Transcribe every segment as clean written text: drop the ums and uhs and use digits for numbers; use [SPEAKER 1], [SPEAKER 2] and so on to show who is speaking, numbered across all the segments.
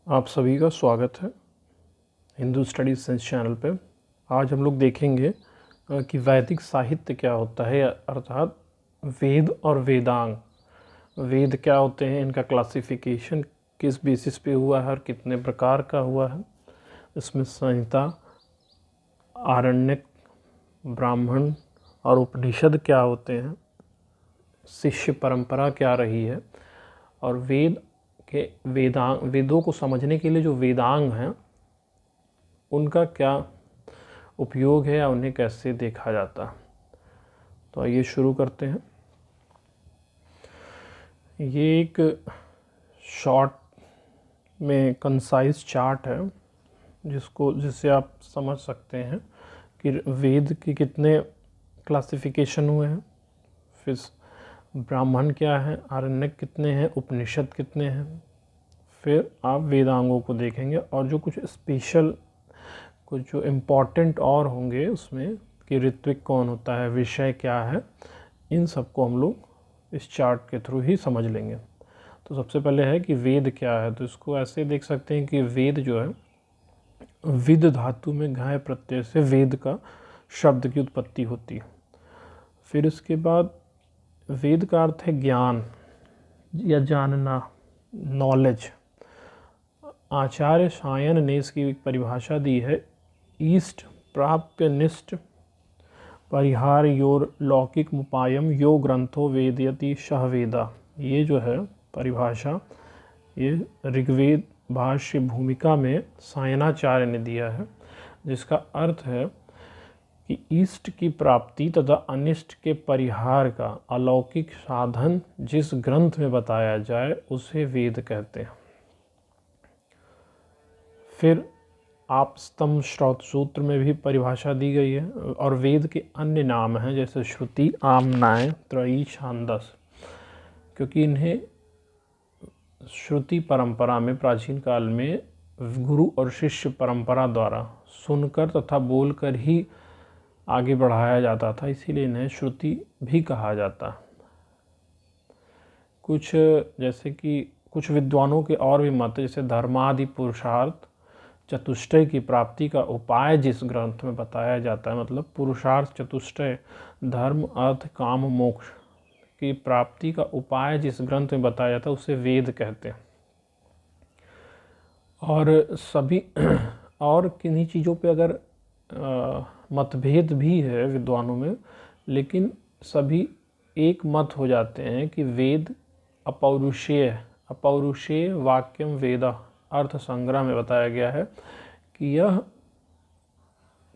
[SPEAKER 1] आप सभी का स्वागत है हिंदू स्टडीज साइंस चैनल पे। आज हम लोग देखेंगे कि वैदिक साहित्य क्या होता है, अर्थात वेद और वेदांग। वेद क्या होते हैं, इनका क्लासिफिकेशन किस बेसिस पे हुआ है और कितने प्रकार का हुआ है। इसमें संहिता, आरण्यक, ब्राह्मण और उपनिषद क्या होते हैं, शिष्य परंपरा क्या रही है, और वेदों को समझने के लिए जो वेदांग हैं उनका क्या उपयोग है या उन्हें कैसे देखा जाता है। तो आइए शुरू करते हैं। ये एक शॉर्ट में कंसाइज चार्ट है जिससे आप समझ सकते हैं कि वेद के कितने क्लासिफिकेशन हुए हैं, फिर ब्राह्मण क्या है, आरण्यक कितने हैं, उपनिषद कितने हैं। फिर आप वेदांगों को देखेंगे और जो कुछ स्पेशल, कुछ जो इम्पोर्टेंट और होंगे उसमें कि ऋत्विक कौन होता है, विषय क्या है, इन सबको हम लोग इस चार्ट के थ्रू ही समझ लेंगे। तो सबसे पहले है कि वेद क्या है। तो इसको ऐसे देख सकते हैं कि वेद जो है, विद धातु में घाय प्रत्यय से वेद का शब्द की उत्पत्ति होती है। फिर इसके बाद वेद का अर्थ है ज्ञान या जानना, नॉलेज। आचार्य सायन ने इसकी एक परिभाषा दी है, ईस्ट प्राप्य निष्ठ परिहार योर लौकिक उपायम यो ग्रंथो वेदयति सह वेदा। ये जो है परिभाषा, ये ऋग्वेद भाष्य भूमिका में सायनाचार्य ने दिया है, जिसका अर्थ है कि इष्ट की प्राप्ति तथा अनिष्ट के परिहार का अलौकिक साधन जिस ग्रंथ में बताया जाए उसे वेद कहते हैं। फिर आप स्तंभ श्रौत सूत्र में भी परिभाषा दी गई है। और वेद के अन्य नाम हैं जैसे श्रुति, आमनाय, त्रयी, छांदस, क्योंकि इन्हें श्रुति परंपरा में प्राचीन काल में गुरु और शिष्य परंपरा द्वारा सुनकर तथा बोलकर ही आगे बढ़ाया जाता था, इसीलिए इन्हें श्रुति भी कहा जाता। कुछ जैसे कि कुछ विद्वानों के और भी मत, जैसे धर्मादि पुरुषार्थ चतुष्टय की प्राप्ति का उपाय जिस ग्रंथ में बताया जाता है, मतलब पुरुषार्थ चतुष्टय, धर्म अर्थ काम मोक्ष की प्राप्ति का उपाय जिस ग्रंथ में बताया जाता है उसे वेद कहते हैं। और सभी और किन्हीं चीज़ों पे अगर मतभेद भी है विद्वानों में, लेकिन सभी एक मत हो जाते हैं कि वेद अपौरुषेय वाक्यम वेदा अर्थ संग्रह में बताया गया है कि यह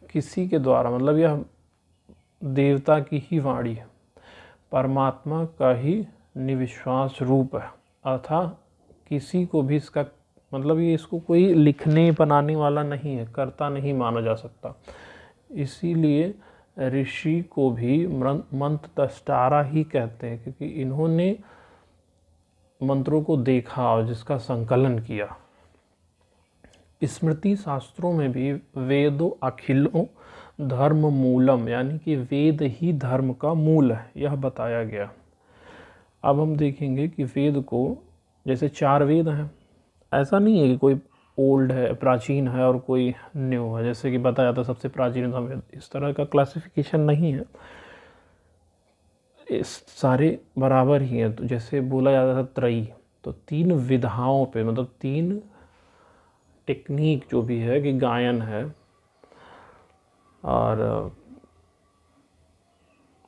[SPEAKER 1] किसी के द्वारा, मतलब यह देवता की ही वाणी है, परमात्मा का ही निविश्वास रूप है, अर्थात किसी को भी इसका मतलब ये इसको कोई लिखने बनाने वाला नहीं है, कर्ता नहीं माना जा सकता। इसीलिए ऋषि को भी मंत्रद्रष्टारा ही कहते हैं, क्योंकि इन्होंने मंत्रों को देखा और जिसका संकलन किया। स्मृति शास्त्रों में भी वेदो अखिलो धर्म मूलम, यानी कि वेद ही धर्म का मूल है, यह बताया गया। अब हम देखेंगे कि वेद को, जैसे 4 वेद हैं, ऐसा नहीं है कि कोई ओल्ड है, प्राचीन है और कोई न्यू है, जैसे कि बताया था सबसे प्राचीन वेद, इस तरह का क्लासिफिकेशन नहीं है, इस सारे बराबर ही हैं। तो जैसे बोला जाता था त्रयी, तो 3 विधाओं पे, मतलब 3 टेक्निक जो भी है कि गायन है, और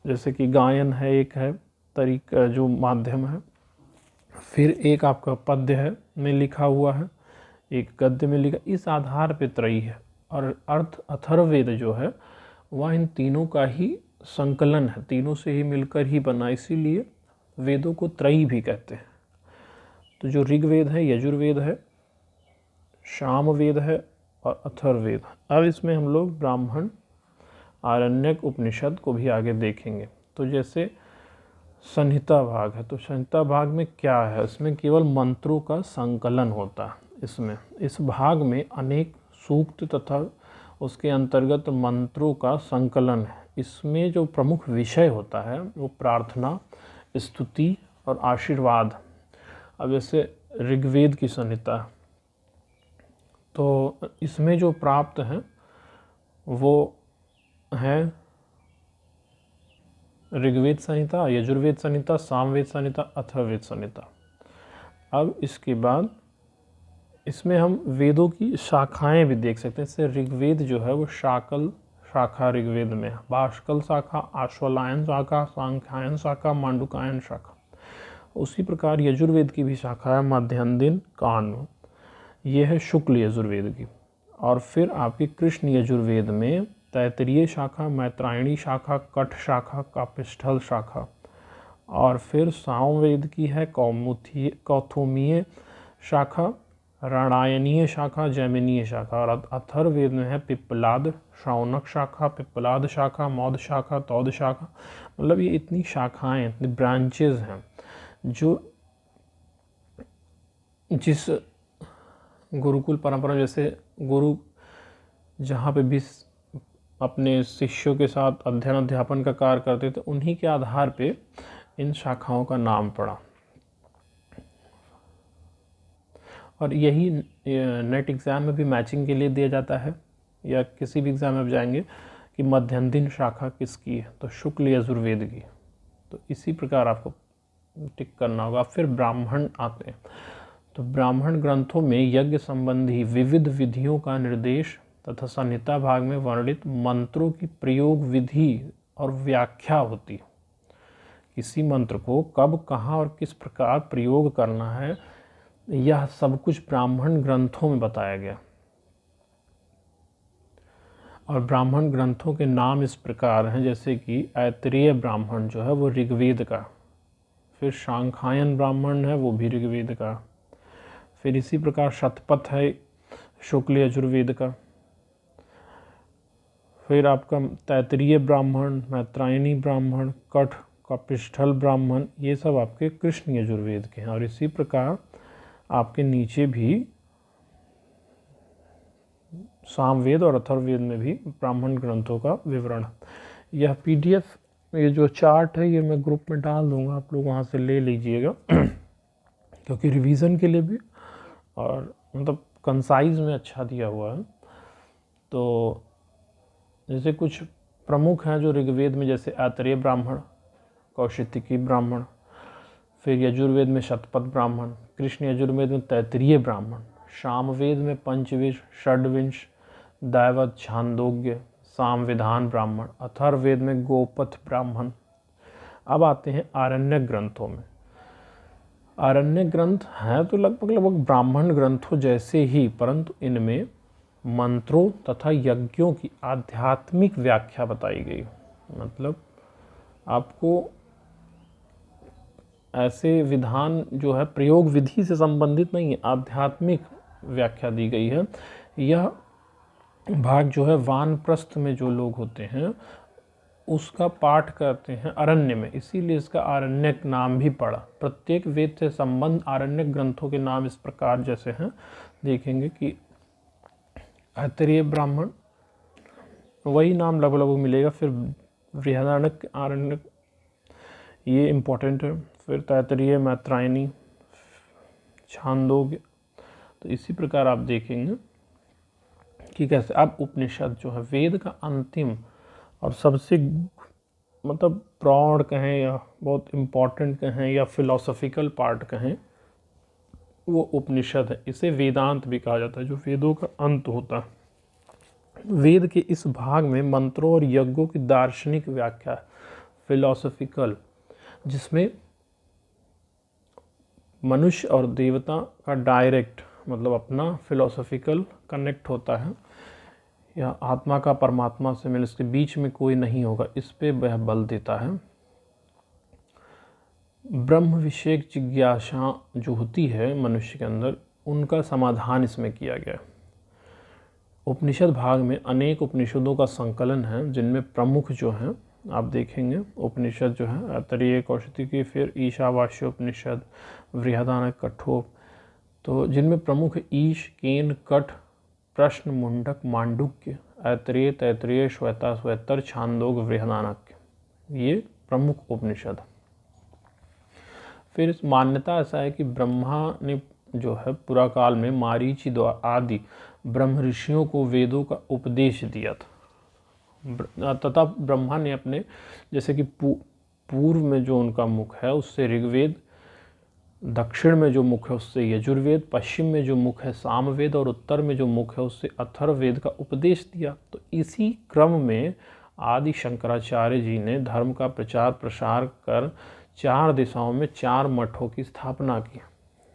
[SPEAKER 1] जैसे कि गायन है, एक है तरीका जो माध्यम है, फिर एक आपका पद्य है में लिखा हुआ है, एक गद्य में लिखा, इस आधार पे त्रयी है। और अर्थ अथर्ववेद जो है वह इन तीनों का ही संकलन है, तीनों से ही मिलकर ही बना, इसीलिए वेदों को त्रयी भी कहते हैं। तो जो ऋग्वेद है, यजुर्वेद है, सामवेद है और अथर्ववेद। अब इसमें हम लोग ब्राह्मण, आरण्यक, उपनिषद को भी आगे देखेंगे। तो जैसे संहिता भाग है, तो संहिता भाग में क्या है, इसमें केवल मंत्रों का संकलन होता है। इसमें इस भाग में अनेक सूक्त तथा उसके अंतर्गत मंत्रों का संकलन है। इसमें जो प्रमुख विषय होता है वो प्रार्थना, स्तुति और आशीर्वाद। अब जैसे ऋग्वेद की संहिता, तो इसमें जो प्राप्त है वो है ऋग्वेद संहिता, यजुर्वेद संहिता, सामवेद संहिता, अथर्ववेद संहिता। अब इसके बाद इसमें हम वेदों की शाखाएं भी देख सकते हैं। जैसे ऋग्वेद जो है वो शाकल शाखा ऋग्वेद में है, भाष्कल शाखा, आश्वलायन शाखा, सांख्यायन शाखा, मांडुकायन शाखा। उसी प्रकार यजुर्वेद की भी शाखा है मध्यान्ह कान, ये है शुक्ल यजुर्वेद की। और फिर आपकी कृष्ण यजुर्वेद में तैतरीय शाखा, मैत्रायणी शाखा, कठ शाखा, कापिष्ठल शाखा। और फिर सामवेद की है कौथुमीय शाखा, राणायनीय शाखा, जैमिनीय शाखा। और अथर्ववेद में है पिप्पलाद, शौनक शाखा, पिप्पलाद शाखा, मौद शाखा, तौद शाखा। मतलब ये इतनी शाखाएं, इतनी ब्रांचेज हैं जो जिस गुरुकुल परंपरा, जैसे गुरु जहाँ पे भी अपने शिष्यों के साथ अध्ययन अध्यापन का कार्य करते थे, उन्हीं के आधार पे इन शाखाओं का नाम पड़ा। और यही नेट एग्ज़ाम में भी मैचिंग के लिए दिया जाता है, या किसी भी एग्ज़ाम में आप जाएंगे कि मध्यान्ह शाखा किसकी है, तो शुक्ल यजुर्वेद की। तो इसी प्रकार आपको टिक करना होगा। फिर ब्राह्मण आते हैं, तो ब्राह्मण ग्रंथों में यज्ञ संबंधी विविध विधियों का निर्देश तथा संहिता भाग में वर्णित मंत्रों की प्रयोग विधि और व्याख्या होती है। किसी मंत्र को कब, कहाँ और किस प्रकार प्रयोग करना है, यह सब कुछ ब्राह्मण ग्रंथों में बताया गया। और ब्राह्मण ग्रंथों के नाम इस प्रकार हैं, जैसे कि ऐतरेय ब्राह्मण जो है वो ऋग्वेद का, फिर शांखायन ब्राह्मण है वो भी ऋग्वेद का, फिर इसी प्रकार शतपथ है शुक्ल यजुर्वेद का, फिर आपका तैतरीय ब्राह्मण, मैत्रायणी ब्राह्मण, कठ, कपिष्ठल ब्राह्मण, ये सब आपके कृष्ण यजुर्वेद के हैं। और इसी प्रकार आपके नीचे भी सामवेद और अथर्ववेद में भी ब्राह्मण ग्रंथों का विवरण। यह PDF, ये जो चार्ट है ये मैं ग्रुप में डाल दूंगा, आप लोग वहाँ से ले लीजिएगा क्योंकि रिवीजन के लिए भी, और मतलब कंसाइज में अच्छा दिया हुआ है। तो जैसे कुछ प्रमुख हैं जो ऋग्वेद में, जैसे ऐतरेय ब्राह्मण, कौशितिकी ब्राह्मण, फिर यजुर्वेद में शतपथ ब्राह्मण, कृष्ण यजुर्वेद में तैतरीय ब्राह्मण, सामवेद में पंचविंश, षड्विंश, दैवत, छांदोग्य, सामविधान ब्राह्मण, अथर्ववेद में गोपथ ब्राह्मण। अब आते हैं आरण्यक ग्रंथों में। आरण्यक ग्रंथ हैं तो लगभग ब्राह्मण ग्रंथों जैसे ही, परंतु इनमें मंत्रों तथा यज्ञों की आध्यात्मिक व्याख्या बताई गई। मतलब आपको ऐसे विधान जो है प्रयोग विधि से संबंधित नहीं है, आध्यात्मिक व्याख्या दी गई है। यह भाग जो है वानप्रस्थ में जो लोग होते हैं उसका पाठ करते हैं अरण्य में, इसीलिए इसका आरण्यक नाम भी पड़ा। प्रत्येक वेद से संबंध आरण्यक ग्रंथों के नाम इस प्रकार जैसे हैं, देखेंगे कि ऐतरेय ब्राह्मण वही नाम लगभग मिलेगा, फिर बृहदारण्यक, आरण्यक, ये इम्पोर्टेंट है, फिर तैतरीय, मैत्रायणी, छांदोग्य। तो इसी प्रकार आप देखेंगे कि कैसे। अब उपनिषद जो है वेद का अंतिम और सबसे मतलब प्रौढ़ कहें या बहुत इम्पोर्टेंट कहें या फिलोसॉफिकल पार्ट कहें, वो उपनिषद है। इसे वेदांत भी कहा जाता है, जो वेदों का अंत होता है। वेद के इस भाग में मंत्रों और यज्ञों की दार्शनिक व्याख्या, फिलोसॉफिकल, जिसमें मनुष्य और देवता का डायरेक्ट मतलब अपना फिलोसॉफिकल कनेक्ट होता है, या आत्मा का परमात्मा से मिल, इसके बीच में कोई नहीं होगा, इस पे वह बल देता है। ब्रह्म विषयक जिज्ञासा जो होती है मनुष्य के अंदर, उनका समाधान इसमें किया गया। उपनिषद भाग में अनेक उपनिषदों का संकलन है, जिनमें प्रमुख जो हैं आप देखेंगे उपनिषद जो है ऐतरेय, कौशितिकी, फिर ईशावास्य उपनिषद, बृहदारण्यक, कठोप। तो जिनमें प्रमुख ईश, केन, कठ, प्रश्न, मुंडक, मांडुक्य, ऐतरेय, तैतरेय, श्वेता, श्वेतर, छांदोग, बृहदारण्यक, ये प्रमुख उपनिषद। फिर इस मान्यता ऐसा है कि ब्रह्मा ने जो है पुरा काल में मारीचि आदि ब्रह्म ऋषियों को वेदों का उपदेश दिया था तथा ब्रह्मा ने अपने जैसे कि पूर्व में जो उनका मुख है उससे ऋग्वेद, दक्षिण में जो मुख है उससे यजुर्वेद, पश्चिम में जो मुख है सामवेद और उत्तर में जो मुख है उससे अथर्ववेद का उपदेश दिया। तो इसी क्रम में आदि शंकराचार्य जी ने धर्म का प्रचार प्रसार कर 4 दिशाओं में 4 मठों की स्थापना की।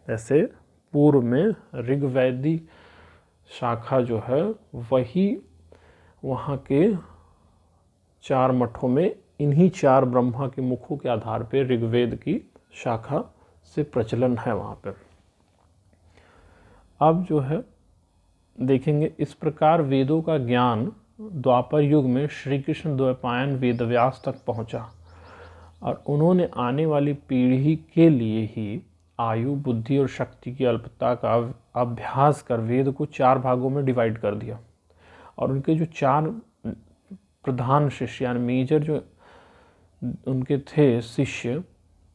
[SPEAKER 1] जैसे पूर्व में ऋग्वेदी शाखा जो है वही वहाँ के 4 मठों में इन्हीं 4 ब्रह्मा के मुखों के आधार पर ऋग्वेद की शाखा से प्रचलन है वहाँ पे। अब जो है देखेंगे इस प्रकार वेदों का ज्ञान द्वापर युग में श्री कृष्ण द्वैपायन वेदव्यास तक पहुँचा और उन्होंने आने वाली पीढ़ी के लिए ही आयु, बुद्धि और शक्ति की अल्पता का अभ्यास कर वेद को 4 भागों में डिवाइड कर दिया और उनके जो 4 प्रधान शिष्य यानी मेजर जो उनके थे शिष्य,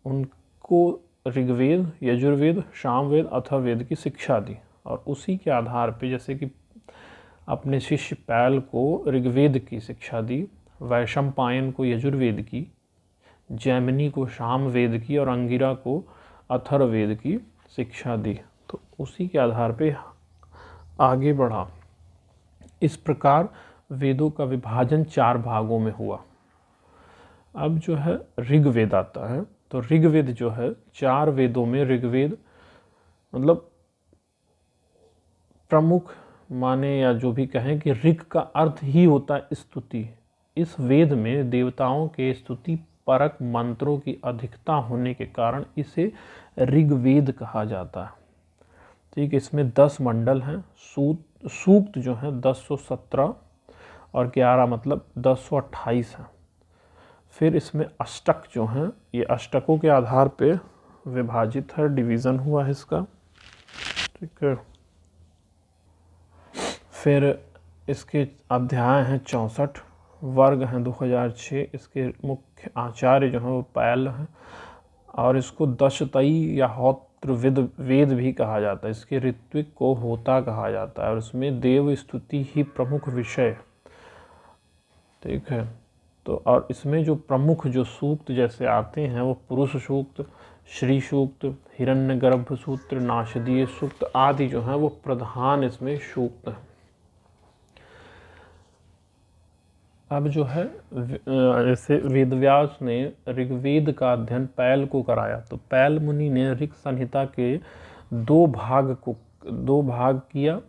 [SPEAKER 1] उनको ऋग्वेद, यजुर्वेद, सामवेद, अथर्ववेद की शिक्षा दी और उसी के आधार पे जैसे कि अपने शिष्य पैल को ऋग्वेद की शिक्षा दी, वैशंपायन को यजुर्वेद की, जैमिनी को सामवेद की और अंगिरा को अथर्ववेद की शिक्षा दी। तो उसी के आधार पे आगे बढ़ा। इस प्रकार वेदों का विभाजन 4 भागों में हुआ। अब जो है ऋग्वेद आता है, तो ऋग्वेद जो है 4 वेदों में ऋग्वेद मतलब प्रमुख माने या जो भी कहें कि ऋग का अर्थ ही होता है स्तुति। इस वेद में देवताओं के स्तुति परक मंत्रों की अधिकता होने के कारण इसे ऋग्वेद कहा जाता है। ठीक, इसमें 10 मंडल हैं। सूक्त जो है 1017 और 11 मतलब 1028 हैं। फिर इसमें अष्टक जो हैं ये अष्टकों के आधार पे विभाजित है, डिवीज़न हुआ है इसका। ठीक है, फिर इसके अध्याय हैं 64, वर्ग हैं 2006। इसके मुख्य आचार्य जो हैं वो पैल हैं और इसको दशतई या होत्र वेद भी कहा जाता है। इसके ऋत्विक को होता कहा जाता है और इसमें देव स्तुति ही प्रमुख विषय। ठीक है, तो और इसमें जो प्रमुख जो सूक्त जैसे आते हैं वो पुरुष सूक्त, श्री सूक्त, हिरण्यगर्भ सूत्र, नाशदीय सूक्त आदि जो हैं वो प्रधान इसमें सूक्त हैं। अब जो है जैसे वेदव्यास ने ऋग्वेद का अध्ययन पैल को कराया, तो पैल मुनि ने ऋग संहिता के 2 भाग किया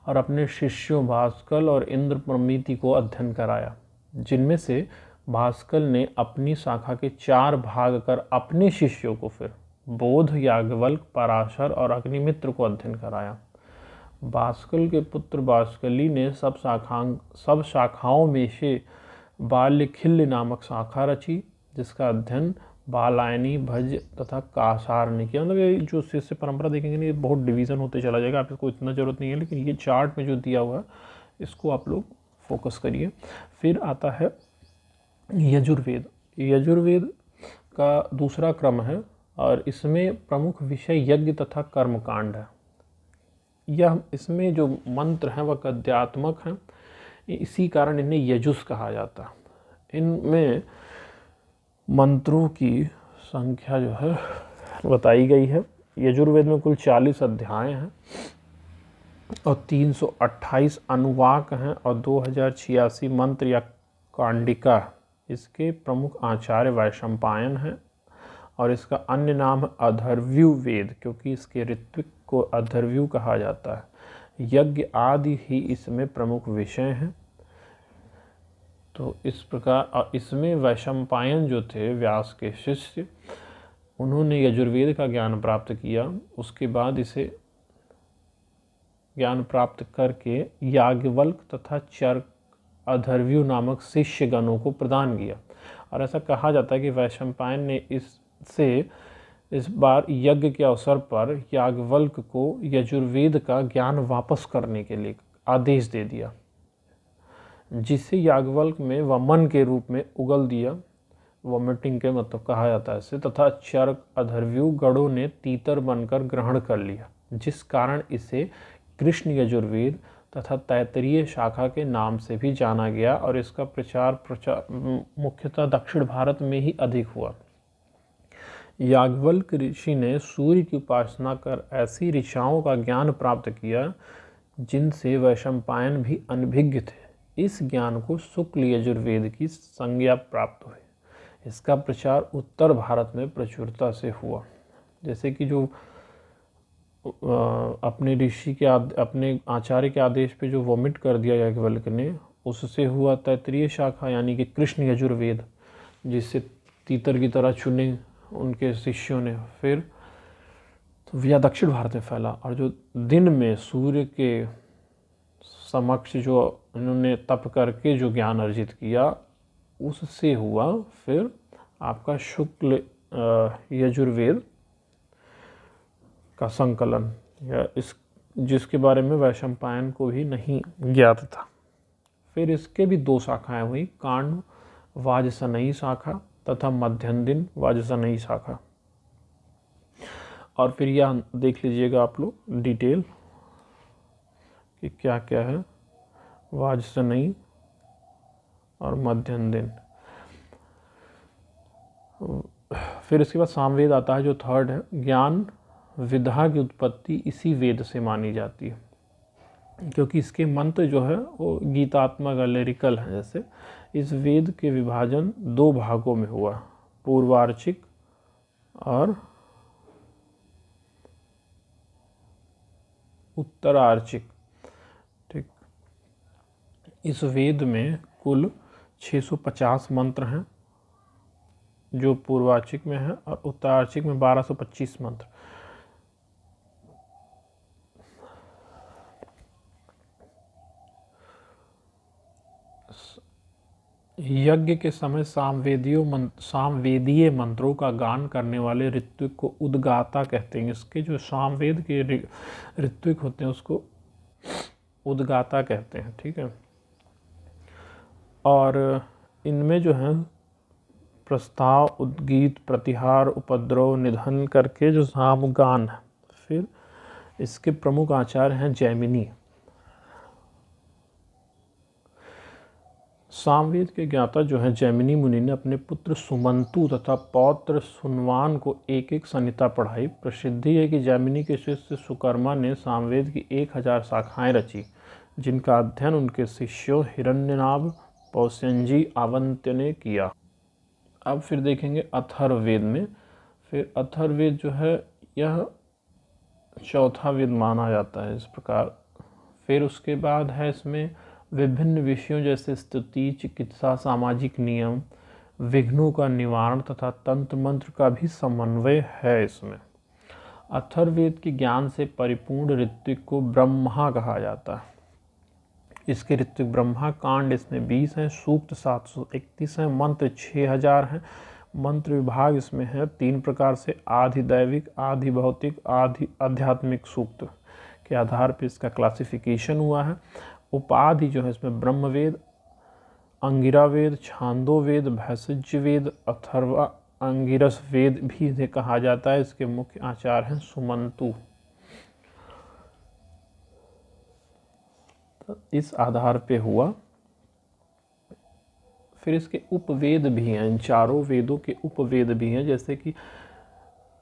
[SPEAKER 1] और अपने शिष्यों भास्कर और इंद्र प्रमिति को अध्ययन कराया, जिनमें से भास्कर ने अपनी शाखा के 4 भाग कर अपने शिष्यों को फिर बोध, याज्ञवल्क्य, पराशर और अग्निमित्र को अध्ययन कराया। भास्कर के पुत्र भास्कली ने सब शाखाओं में से बाल्यखिल्य नामक शाखा रची, जिसका अध्ययन बालायनी, भज तथा कासार ने किया। मतलब ये जो शिष्य परंपरा देखेंगे ये बहुत डिवीज़न होते चला जाएगा, आप इसको इतना ज़रूरत नहीं है, लेकिन ये चार्ट में जो दिया हुआ है इसको आप लोग फोकस करिए। फिर आता है यजुर्वेद। यजुर्वेद का दूसरा क्रम है और इसमें प्रमुख विषय यज्ञ तथा कर्मकांड है। यह इसमें जो मंत्र हैं वह गद्यात्मक हैं, इसी कारण इन्हें यजुस कहा जाता है। इनमें मंत्रों की संख्या जो है बताई गई है। यजुर्वेद में कुल 40 अध्याय हैं और 328 अनुवाक हैं और 2086 मंत्र या कांडिका। इसके प्रमुख आचार्य वैशंपायन हैं और इसका अन्य नाम है अथर्वयु वेद, क्योंकि इसके ऋत्विक को अथर्वयु कहा जाता है। यज्ञ आदि ही इसमें प्रमुख विषय हैं। तो इस प्रकार और इसमें वैशंपायन जो थे व्यास के शिष्य, उन्होंने यजुर्वेद का ज्ञान प्राप्त किया। उसके बाद इसे ज्ञान प्राप्त करके याज्ञवल्क्य तथा चर्क, अथर्वयु नामक शिष्य गणों को प्रदान किया। और ऐसा कहा जाता है कि वैशंपायन ने इस बार यज्ञ के अवसर पर याज्ञवल्क्य को यजुर्वेद का ज्ञान वापस करने के लिए आदेश दे दिया, जिससे याज्ञवल्क्य में वमन के रूप में उगल दिया, वॉमिटिंग के मतलब कहा जाता है इसे, तथा चर्क, अथर्वयु गणों ने तीतर बनकर ग्रहण कर लिया। जिस कारण इसे कृष्ण यजुर्वेद तथा तैत्तिरीय शाखा के नाम से भी जाना गया और इसका प्रचार मुख्यतः दक्षिण भारत में ही अधिक हुआ। याज्ञवल्क्य ऋषि ने सूर्य की उपासना कर ऐसी ऋचाओं का ज्ञान प्राप्त किया जिनसे वैशंपायन भी अनभिज्ञ थे। इस ज्ञान को शुक्ल यजुर्वेद की संज्ञा प्राप्त हुई। इसका प्रचार उत्तर भारत में प्रचुरता से हुआ। जैसे कि जो अपने ऋषि के अपने आचार्य के आदेश पे जो वोमिट कर दिया याज्ञवल्क्य ने, उससे हुआ तैत्तिरीय शाखा यानी कि कृष्ण यजुर्वेद, जिससे तीतर की तरह चुने उनके शिष्यों ने। फिर तो यह दक्षिण भारत में फैला, और जो दिन में सूर्य के समक्ष जो इन्होंने तप करके जो ज्ञान अर्जित किया, उससे हुआ फिर आपका शुक्ल यजुर्वेद का संकलन, या इस जिसके बारे में वैशंपायन को भी नहीं ज्ञात था। फिर इसके भी दो शाखाएं हुई, कांड वाजसनेयी शाखा तथा मध्यंदिन वाजसनेयी शाखा। और फिर यह देख लीजिएगा आप लोग डिटेल कि क्या क्या है वाजसनेयी और मध्यंदिन। फिर इसके बाद सामवेद आता है जो थर्ड है। ज्ञान विधा की उत्पत्ति इसी वेद से मानी जाती है, क्योंकि इसके मंत्र जो है वो गीतात्मक लिरिकल है। जैसे इस वेद के विभाजन दो भागों में हुआ, पूर्वार्चिक और उत्तरार्चिक। ठीक, इस वेद में कुल 650 मंत्र हैं जो पूर्वार्चिक में है, और उत्तरार्चिक में 1225 मंत्र। यज्ञ के समय सामवेदीय मंत्रों का गान करने वाले ऋत्विक को उद्गाता कहते हैं। इसके जो सामवेद के ऋत्विक होते हैं उसको उद्गाता कहते हैं। ठीक है, और इनमें जो है प्रस्ताव, उद्गीत, प्रतिहार, उपद्रव, निधन करके जो सामगान है। फिर इसके प्रमुख आचार्य हैं जैमिनी। सामवेद के ज्ञाता जो है जैमिनी मुनि ने अपने पुत्र सुमंतु तथा पौत्र सुनवान को एक एक संहिता पढ़ाई। प्रसिद्धि है कि जैमिनी के शिष्य सुकर्मा ने सामवेद की 1000 शाखाएं रची, जिनका अध्ययन उनके शिष्यों हिरण्यनाभ, पौस्यंजी, आवंत्य ने किया। अब फिर देखेंगे अथर्ववेद में। फिर अथर्ववेद जो है यह चौथा वेद माना जाता है इस प्रकार। फिर उसके बाद है इसमें विभिन्न विषयों जैसे स्तुति, चिकित्सा, सामाजिक नियम, विघ्नों का निवारण तथा तंत्र मंत्र का भी समन्वय है इसमें। अथर्ववेद के ज्ञान से परिपूर्ण ऋत्विक को ब्रह्मा कहा जाता है। इसके ऋत्विक ब्रह्मा कांड इसमें 20 हैं, सूक्त 731 हैं, मंत्र 6000 हैं। मंत्र विभाग इसमें है 3 प्रकार से, आधि दैविक, आधि भौतिक, आधि आध्यात्मिक सूक्त के आधार पर इसका क्लासिफिकेशन हुआ है। उपाधि जो है इसमें ब्रह्मवेद, अंगिरा वेद, छांदो वेद, भैषज्य वेद, अथर्वा अंगिरस वेद भी इसे कहा जाता है। इसके मुख्य आचार्य हैं सुमंतु। तो इस आधार पे हुआ। फिर इसके उपवेद भी हैं, इन चारों वेदों के उपवेद भी हैं। जैसे कि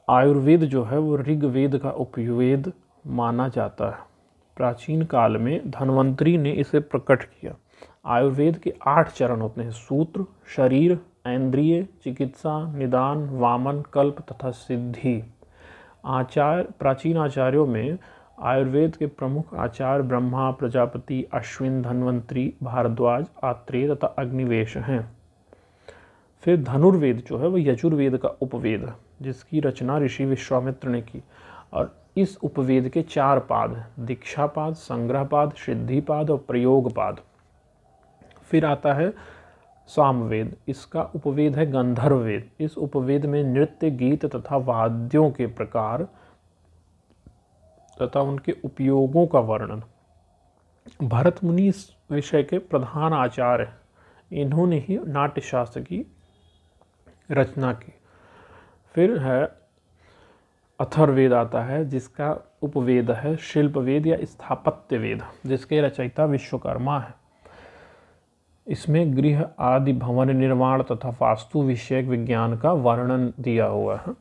[SPEAKER 1] आयुर्वेद जो है वो ऋग्वेद का उपवेद माना जाता है। प्राचीन काल में धन्वंतरी ने इसे प्रकट किया। आयुर्वेद के 8 चरण होते हैं, सूत्र, शरीर, ऐन्द्रिय, चिकित्सा, निदान, वामन, कल्प तथा सिद्धि। प्राचीन आचार्यों में आयुर्वेद के प्रमुख आचार्य ब्रह्मा, प्रजापति, अश्विन, धन्वंतरी, भारद्वाज, आत्रेय तथा अग्निवेश हैं। फिर धनुर्वेद जो है वो यजुर्वेद का उपवेद है, जिसकी रचना ऋषि विश्वामित्र ने की। और इस उपवेद के 4 पाद हैं, दीक्षापाद, संग्रहपाद, सिद्धिपाद और प्रयोगपाद। फिर आता है सामवेद। इसका उपवेद है गंधर्ववेद। इस उपवेद में नृत्य, गीत तथा वाद्यों के प्रकार तथा उनके उपयोगों का वर्णन। भरत मुनि इस विषय के प्रधान आचार्य हैं। इन्होंने ही नाट्यशास्त्र की रचना की। फिर है अथर्ववेद आता है, जिसका उपवेद है शिल्प वेद या स्थापत्य वेद, जिसके रचयिता विश्वकर्मा है। इसमें गृह आदि भवन निर्माण तथा वास्तु विषयक विज्ञान का वर्णन दिया हुआ है।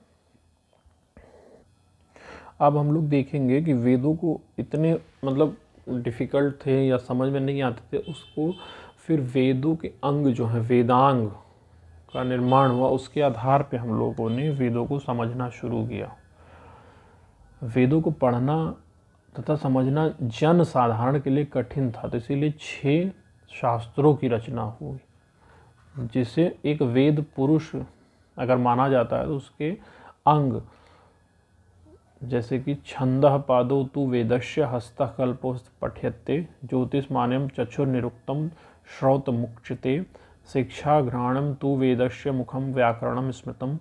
[SPEAKER 1] अब हम लोग देखेंगे कि वेदों को इतने मतलब डिफ़िकल्ट थे या समझ में नहीं आते थे, उसको फिर वेदों के अंग जो हैं, वेदांग का निर्माण हुआ, उसके आधार पे हम लोगों ने वेदों को समझना शुरू किया। वेदों को पढ़ना तथा समझना जन साधारण के लिए कठिन था, तो इसीलिए 6 शास्त्रों की रचना हुई, जिसे एक वेद पुरुष अगर माना जाता है तो उसके अंग जैसे कि छंदः पादौ तु वेदस्य हस्तः कल्पोस्त पठ्यते ज्योतिष्मान्यं चक्षुर्निरुक्तं श्रौतमुच्यते शिक्षा घ्राणं तु वेदस्य मुखं व्याकरणं स्मृतं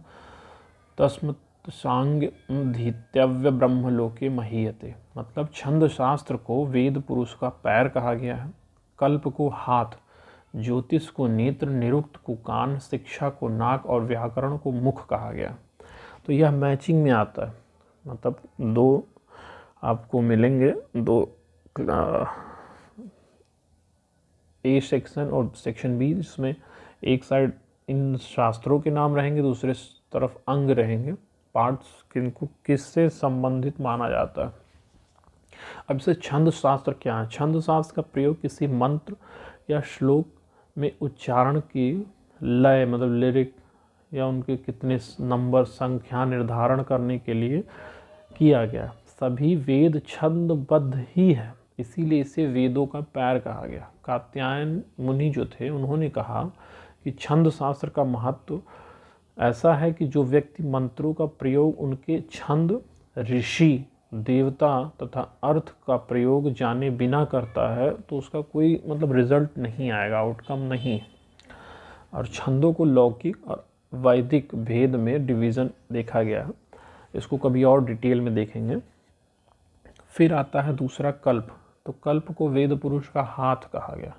[SPEAKER 1] तस्मत् सांगधीत्यव्य ब्रह्मलोके महीयते। मतलब छंद शास्त्र को वेद पुरुष का पैर कहा गया है, कल्प को हाथ, ज्योतिष को नेत्र, निरुक्त को कान, शिक्षा को नाक और व्याकरण को मुख कहा गया। तो यह मैचिंग में आता है, मतलब 2 आपको मिलेंगे, 2 ए सेक्शन और सेक्शन बी, जिसमें एक साइड इन शास्त्रों के नाम रहेंगे, दूसरे तरफ अंग रहेंगे, पार्ट्स किनको किससे संबंधित माना जाता है। अब से छंद शास्त्र क्या है? छंद शास्त्र का प्रयोग किसी मंत्र या श्लोक में उच्चारण की लय मतलब लिरिक या उनके कितने नंबर संख्या निर्धारण करने के लिए किया गया। सभी वेद छंदबद्ध ही है, इसीलिए इसे वेदों का पैर कहा गया। कात्यायन मुनि जो थे उन्होंने कहा कि छंद शास्त्र का महत्व ऐसा है कि जो व्यक्ति मंत्रों का प्रयोग उनके छंद, ऋषि, देवता तथा अर्थ का प्रयोग जाने बिना करता है तो उसका कोई मतलब रिजल्ट नहीं आएगा, आउटकम नहीं। और छंदों को लौकिक और वैदिक भेद में डिवीज़न देखा गया है, इसको कभी और डिटेल में देखेंगे। फिर आता है दूसरा कल्प। तो कल्प को वेद पुरुष का हाथ कहा गया।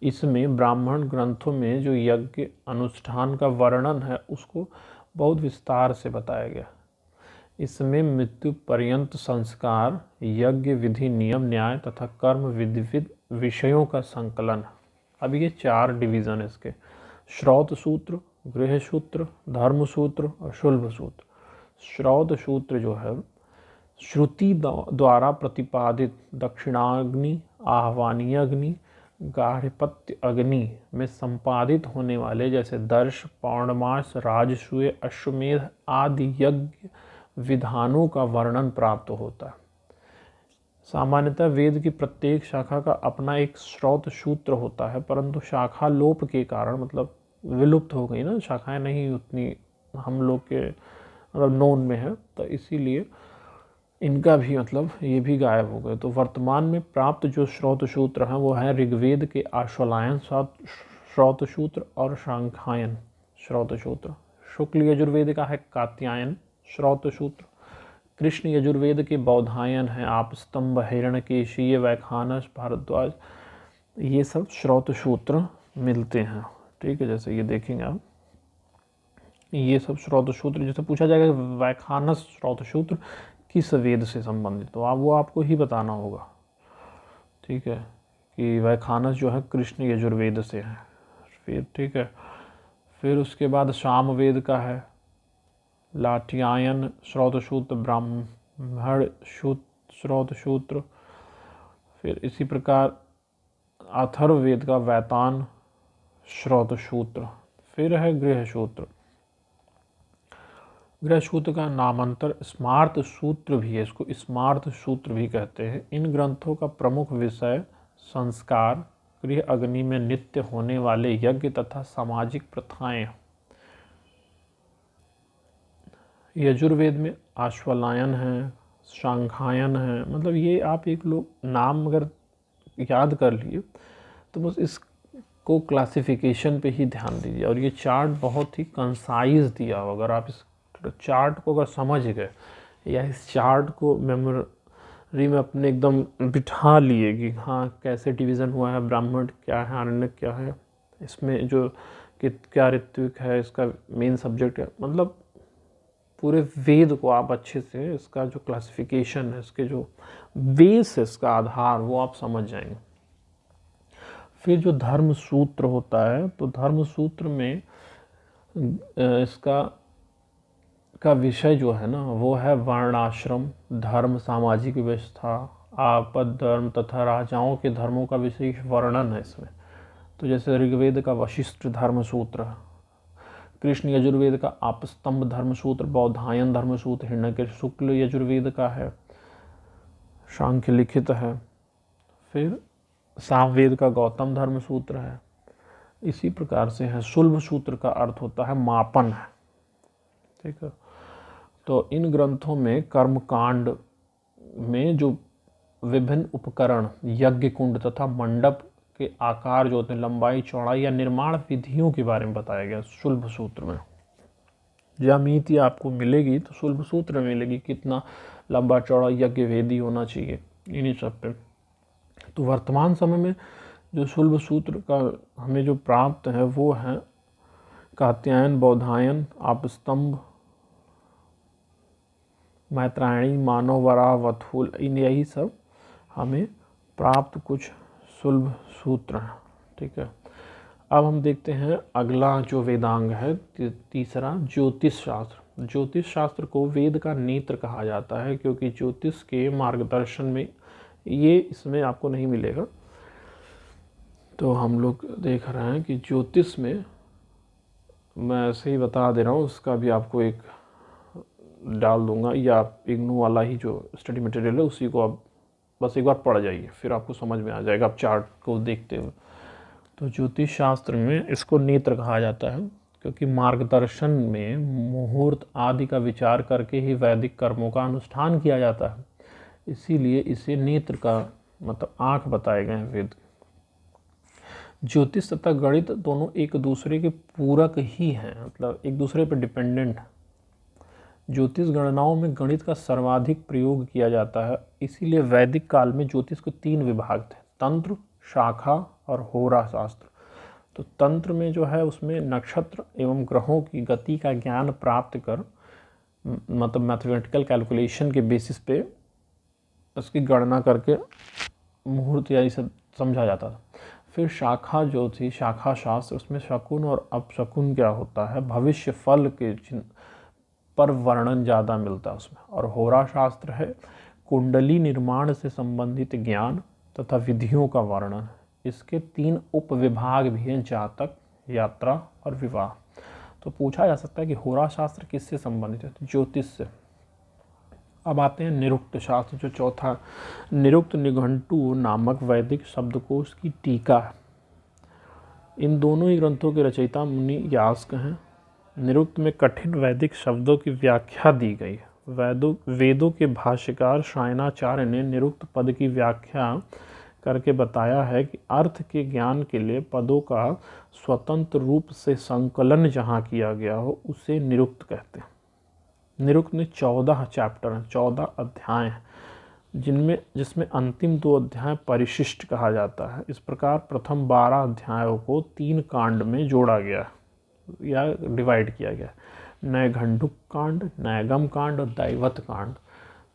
[SPEAKER 1] इसमें ब्राह्मण ग्रंथों में जो यज्ञ अनुष्ठान का वर्णन है उसको बहुत विस्तार से बताया गया। इसमें मृत्यु पर्यंत संस्कार, यज्ञ विधि, नियम, न्याय तथा कर्म विधिविध विषयों का संकलन। अब ये 4 डिवीज़न इसके: श्रौत सूत्र, गृह सूत्र, धर्म सूत्र और शुल्भ सूत्र। श्रौत सूत्र जो है श्रुति द्वारा प्रतिपादित दक्षिणाग्नि, आह्वानीय अग्नि, गार्हपत्य अग्नि में संपादित होने वाले जैसे दर्श, पौर्णमास, राजसूय, अश्वमेध आदि यज्ञ विधानों का वर्णन प्राप्त होता है। सामान्यतः वेद की प्रत्येक शाखा का अपना एक श्रौत सूत्र होता है, परंतु शाखा लोप के कारण मतलब विलुप्त हो गई ना, शाखाएं नहीं उतनी हम लोग के मतलब नोन में है, तो इसीलिए इनका भी मतलब ये भी गायब हो गए। तो वर्तमान में प्राप्त जो श्रौत सूत्र हैं वो है ऋग्वेद के आश्वलायन श्रौत सूत्र और सांख्यायन श्रौत सूत्र। शुक्ल यजुर्वेद का है कात्यायन श्रौत सूत्र। कृष्ण यजुर्वेद के बौधायन है आपस्तंभ, हिरण्यकेशीय, वैखानस, भारद्वाज, ये सब श्रौत सूत्र मिलते हैं। ठीक है, जैसे ये देखेंगे आप, ये सब श्रौत सूत्र। जैसे पूछा जाएगा वैखानस श्रौत सूत्र किस वेद से संबंधित, तो वो आपको ही बताना होगा। ठीक है, कि वैखानस जो है कृष्ण यजुर्वेद से है। फिर ठीक है, फिर उसके बाद सामवेद का है लाठ्यायन श्रौत सूत्र, ब्राह्मण श्रौत सूत्र। फिर इसी प्रकार अथर्ववेद का वैतान श्रौत सूत्र। फिर है गृह सूत्र। गृह सूत्र का नामांतर स्मार्त सूत्र भी है, इसको स्मार्त सूत्र भी कहते हैं। इन ग्रंथों का प्रमुख विषय संस्कार, गृह अग्नि में नित्य होने वाले यज्ञ तथा सामाजिक प्रथाएं। यजुर्वेद में आश्वलायन है, सांख्यायन है, मतलब ये आप एक लोग नाम अगर याद कर लिए तो बस इसको क्लासिफिकेशन पे ही ध्यान दीजिए। और ये चार्ट बहुत ही कंसाइज दिया हो, अगर आप इस चार्ट को अगर समझ गए या इस चार्ट को मेमोरी में अपने एकदम बिठा लिए कि हाँ कैसे डिवीज़न हुआ है, ब्राह्मण क्या है, आरण्यक क्या है, इसमें जो क्या ऋत्विक है, इसका मेन सब्जेक्ट है, मतलब पूरे वेद को आप अच्छे से, इसका जो क्लासिफिकेशन है, इसके जो बेस है, इसका आधार, वो आप समझ जाएंगे। फिर जो धर्म सूत्र होता है, तो धर्म सूत्र में इसका का विषय जो है ना, वो है वर्णाश्रम धर्म, सामाजिक व्यवस्था, आपद धर्म तथा राजाओं के धर्मों का विशेष वर्णन है इसमें। तो जैसे ऋग्वेद का वशिष्ठ धर्म सूत्र, कृष्ण यजुर्वेद का आपस्तंभ धर्म सूत्र, बौधायन धर्म सूत्र हिरण्यकेश शुक्ल यजुर्वेद का है, सांख्य लिखित है। फिर सामवेद का गौतम धर्म सूत्र है। इसी प्रकार से है सुलभ सूत्र का अर्थ होता है मापन है, ठीक है। तो इन ग्रंथों में कर्मकांड में जो विभिन्न उपकरण, यज्ञ कुंड तथा मंडप के आकार जो होते हैं, लंबाई चौड़ाई या निर्माण विधियों के बारे में बताया गया सुलभ सूत्र में। ज्यामिति आपको मिलेगी तो सुलभ सूत्र में मिलेगी, कितना लंबा चौड़ा यज्ञ वेदी होना चाहिए, इन्हीं सब पे। तो वर्तमान समय में जो सुलभ सूत्र का हमें जो प्राप्त है वो है कात्यायन, बौधायन, आपस्तंभ, मैत्रायणी, मानव, वराह, वथुल, इन यही सब हमें प्राप्त कुछ सुलभ सूत्र हैं, ठीक है। अब हम देखते हैं अगला जो वेदांग है, तीसरा ज्योतिष शास्त्र। ज्योतिष शास्त्र को वेद का नेत्र कहा जाता है, क्योंकि ज्योतिष के मार्गदर्शन में ये इसमें आपको नहीं मिलेगा। तो हम लोग देख रहे हैं कि ज्योतिष में, मैं ऐसे ही बता दे रहा हूँ, उसका भी आपको एक डाल दूंगा, या इग्नू वाला ही जो स्टडी मटेरियल है उसी को आप बस एक बार पढ़ जाइए, फिर आपको समझ में आ जाएगा आप चार्ट को देखते हुए। तो ज्योतिष शास्त्र में इसको नेत्र कहा जाता है, क्योंकि मार्गदर्शन में मुहूर्त आदि का विचार करके ही वैदिक कर्मों का अनुष्ठान किया जाता है, इसीलिए इसे नेत्र का मतलब आँख बताए गए हैं वेद। ज्योतिष तथा गणित दोनों एक दूसरे के पूरक ही हैं, मतलब एक दूसरे पर डिपेंडेंट। ज्योतिष गणनाओं में गणित का सर्वाधिक प्रयोग किया जाता है, इसीलिए वैदिक काल में ज्योतिष के 3 विभाग थे, तंत्र, शाखा और होरा शास्त्र। तो तंत्र में जो है उसमें नक्षत्र एवं ग्रहों की गति का ज्ञान प्राप्त कर, मतलब मैथमेटिकल कैलकुलेशन के बेसिस पे उसकी गणना करके मुहूर्त या ये सब समझा जाता था। फिर शाखा जो थी, शाखा शास्त्र, उसमें शकुन और अपशकुन क्या होता है, भविष्य फल के पर वर्णन ज़्यादा मिलता है उसमें। और होरा शास्त्र है कुंडली निर्माण से संबंधित ज्ञान तथा विधियों का वर्णन। इसके 3 उपविभाग भी हैं, जातक, यात्रा और विवाह। तो पूछा जा सकता है कि होरा शास्त्र किससे संबंधित है, ज्योतिष से। अब आते हैं निरुक्त शास्त्र, जो चौथा। निरुक्त निघंटु नामक वैदिक शब्दकोश की टीका है। इन दोनों ही ग्रंथों के रचयिता मुनि यास्क हैं। निरुक्त में कठिन वैदिक शब्दों की व्याख्या दी गई है। वेदों के भाष्यकार शायनाचार्य ने निरुक्त पद की व्याख्या करके बताया है कि अर्थ के ज्ञान के लिए पदों का स्वतंत्र रूप से संकलन जहाँ किया गया हो उसे निरुक्त कहते हैं। निरुक्त में 14 चैप्टर हैं, 14 अध्याय हैं, जिसमें अंतिम 2 अध्याय परिशिष्ट कहा जाता है। इस प्रकार प्रथम 12 अध्यायों को 3 कांड में जोड़ा गया या डिवाइड किया गया, नैघंटुक कांड, नैगम कांड और दैवत कांड।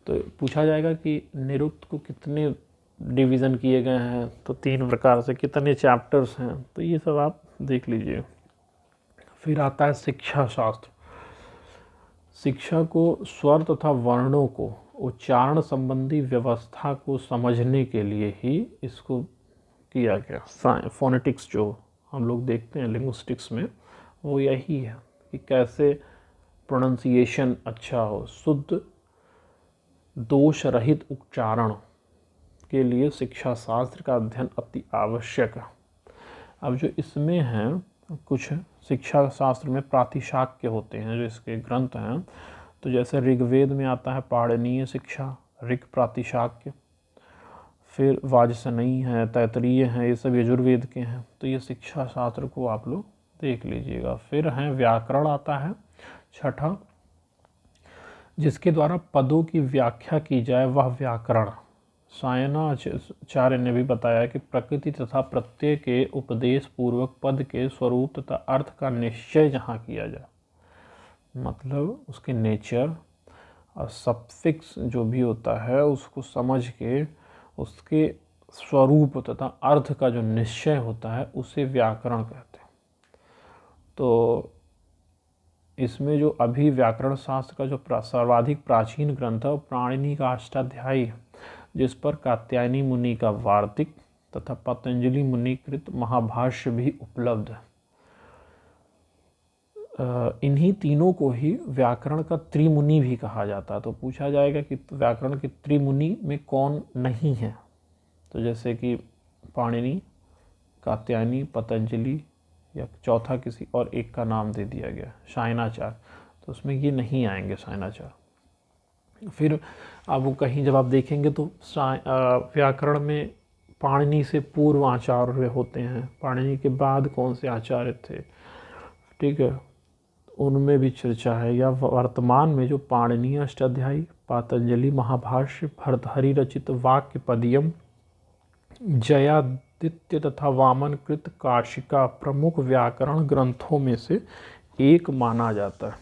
[SPEAKER 1] तो पूछा जाएगा कि निरुक्त को कितने डिवीज़न किए गए हैं, तो 3 प्रकार से, कितने चैप्टर्स हैं, तो ये सब आप देख लीजिए। फिर आता है शिक्षा शास्त्र। शिक्षा को स्वर तथा वर्णों को उच्चारण संबंधी व्यवस्था को समझने के लिए ही इसको किया गया। फोनेटिक्स जो हम लोग देखते हैं लिंग्विस्टिक्स में, वो यही है कि कैसे प्रोनंसिएशन अच्छा हो, शुद्ध दोष रहित उच्चारण के लिए शिक्षा शास्त्र का अध्ययन अति आवश्यक है। अब जो इसमें हैं कुछ शिक्षा शास्त्र में प्रातिशाक्य होते हैं जो इसके ग्रंथ हैं। तो जैसे ऋग्वेद में आता है पाणिनीय शिक्षा, ऋक् प्रातिशाक्य, फिर वाजसनेयी है, तैत्तिरीय है, ये सब यजुर्वेद के हैं। तो ये शिक्षा शास्त्र को आप लोग देख लीजिएगा। फिर हैं व्याकरण आता है छठा, जिसके द्वारा पदों की व्याख्या की जाए वह व्याकरण। सायणाचार्य ने भी बताया कि प्रकृति तथा प्रत्यय के उपदेश पूर्वक पद के स्वरूप तथा अर्थ का निश्चय जहाँ किया जाए, मतलब उसके नेचर और सफिक्स जो भी होता है उसको समझ के उसके स्वरूप तथा अर्थ का जो निश्चय होता है उसे व्याकरण कहते हैं। तो इसमें जो अभी व्याकरण शास्त्र का जो सर्वाधिक प्राचीन ग्रंथ है वो पाणिनि का अष्टाध्यायी है, जिस पर कात्यायनी मुनि का वार्तिक तथा पतंजलि मुनि कृत महाभाष्य भी उपलब्ध है। इन्हीं तीनों को ही व्याकरण का त्रिमुनि भी कहा जाता है। तो पूछा जाएगा कि व्याकरण के त्रिमुनि में कौन नहीं है, तो जैसे कि पाणिनि, कात्यायनी, पतंजलि, या चौथा किसी और एक का नाम दे दिया गया शायनाचार्य, तो उसमें ये नहीं आएंगे शायनाचार्य। फिर अब कहीं जब आप देखेंगे तो व्याकरण में पाणिनि से पूर्व आचार्य होते हैं, पाणिनि के बाद कौन से आचार्य थे, ठीक है, उनमें भी चर्चा है। या वर्तमान में जो पाणिनि अष्टाध्यायी, पतंजलि महाभाष्य, भर्तहरि रचित वाक्य पदियम, जयादित्य तथा वामन कृत काशिका प्रमुख व्याकरण ग्रंथों में से एक माना जाता है।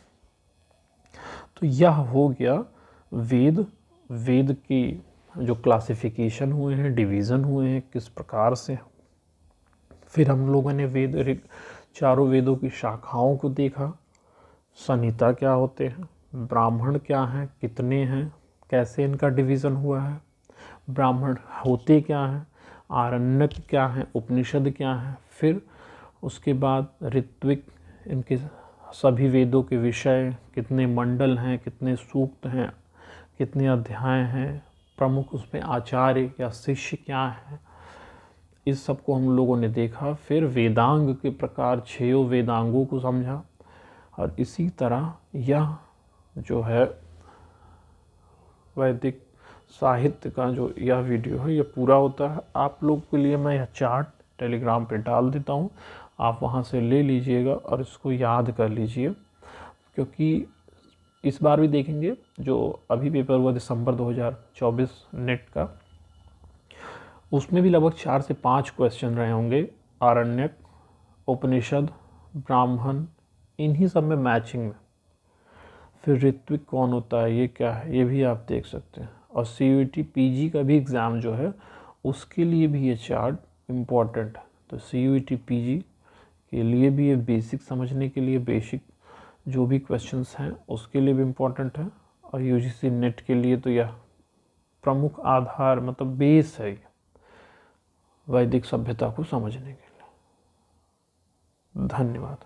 [SPEAKER 1] तो यह हो गया वेद की जो क्लासिफिकेशन हुए हैं, डिवीज़न हुए हैं किस प्रकार से। फिर हम लोगों ने चारों वेदों की शाखाओं को देखा, संहिता क्या होते हैं, ब्राह्मण क्या हैं, कितने हैं, कैसे इनका डिवीज़न हुआ है, ब्राह्मण होते क्या हैं, आरण्यक क्या हैं, उपनिषद क्या हैं। फिर उसके बाद ऋत्विक, इनके सभी वेदों के विषय, कितने मंडल हैं, कितने सूक्त हैं, कितने अध्याय हैं, प्रमुख उसमें आचार्य या शिष्य क्या हैं, इस सब को हम लोगों ने देखा। फिर वेदांग के प्रकार 6 वेदांगों को समझा। और इसी तरह यह जो है वैदिक साहित्य का जो यह वीडियो है यह पूरा होता है। आप लोग के लिए मैं यह चार्ट टेलीग्राम पे डाल देता हूँ, आप वहाँ से ले लीजिएगा और इसको याद कर लीजिए, क्योंकि इस बार भी देखेंगे जो अभी पेपर हुआ दिसंबर 2024 नेट का, उसमें भी लगभग 4 से 5 क्वेश्चन रहे होंगे आरण्यक, उपनिषद, ब्राह्मण, इन्हीं सब में मैचिंग में। फिर ऋत्विक कौन होता है, ये क्या है, ये भी आप देख सकते हैं। और CUET PG का भी एग्ज़ाम जो है उसके लिए भी ये चार्ट इम्पॉर्टेंट है। तो CUET PG के लिए भी ये बेसिक समझने के लिए, बेसिक जो भी क्वेश्चंस हैं उसके लिए भी इम्पॉर्टेंट है। और UGC नेट के लिए तो यह प्रमुख आधार मतलब बेस है वैदिक सभ्यता को समझने के लिए। धन्यवाद।